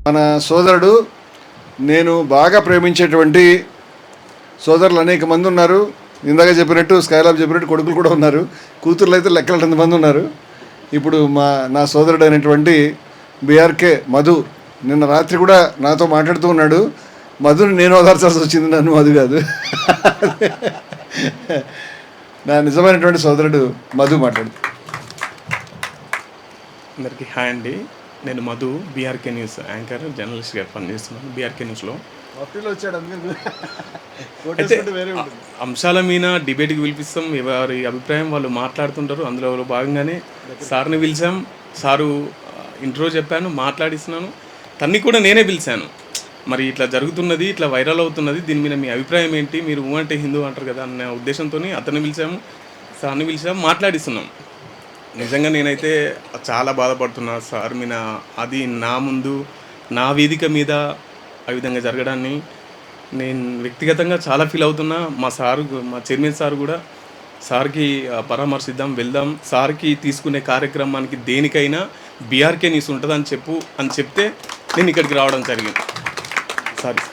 మన సోదరుడు నేను బాగా ప్రేమించేటువంటి సోదరులు అనేక మంది ఉన్నారు. ఇందాక చెప్పినట్టు స్కైలాబ్ చెప్పినట్టు కొడుకులు కూడా ఉన్నారు. కూతుర్లు అయితే లెక్కలంత మంది ఉన్నారు. ఇప్పుడు నా సోదరుడు అయినటువంటి బీఆర్కే మధు నిన్న రాత్రి కూడా నాతో మాట్లాడుతూ ఉన్నాడు. మధుని నేను ఓదార్చాల్సి వచ్చింది, నన్ను మధు కాదు. నా నిజమైనటువంటి సోదరుడు మధు మాట్లాడు. అందరికీ హాయ్ అండి. నేను మధు, బీఆర్కే న్యూస్ యాంకర్ జర్నలిస్ట్గా పనిచేస్తున్నాను బీఆర్కే న్యూస్లో. అయితే అంశాల మీద డిబేట్కి పిలిపిస్తాం, ఎవరి అభిప్రాయం వాళ్ళు మాట్లాడుతుంటారు. అందులో భాగంగానే సార్ని పిలిచాం. సారు ఇంట్రో చెప్పాను, మాట్లాడిస్తున్నాను. తన్ని కూడా నేనే పిలిచాను. మరి ఇట్లా జరుగుతున్నది, ఇట్లా వైరల్ అవుతున్నది, దీని మీద మీ అభిప్రాయం ఏంటి, మీరు అంటే హిందూ అంటారు కదా అన్న ఉద్దేశంతో అతన్ని పిలిచాము, సార్ని పిలిచాము, మాట్లాడిస్తున్నాం. నిజంగా నేనైతే చాలా బాధపడుతున్నా సార్ మీద. అది నా ముందు, నా వేదిక మీద ఆ విధంగా జరగడాన్ని నేను వ్యక్తిగతంగా చాలా ఫీల్ అవుతున్నా. మా చైర్మన్ సార్ కూడా సార్కి పరామర్శిద్దాం, వెళ్దాం, సార్కి తీసుకునే కార్యక్రమానికి దేనికైనా బీఆర్కే న్యూస్ ఉంటుందని చెప్తే నేను ఇక్కడికి రావడం జరిగింది. సారీ.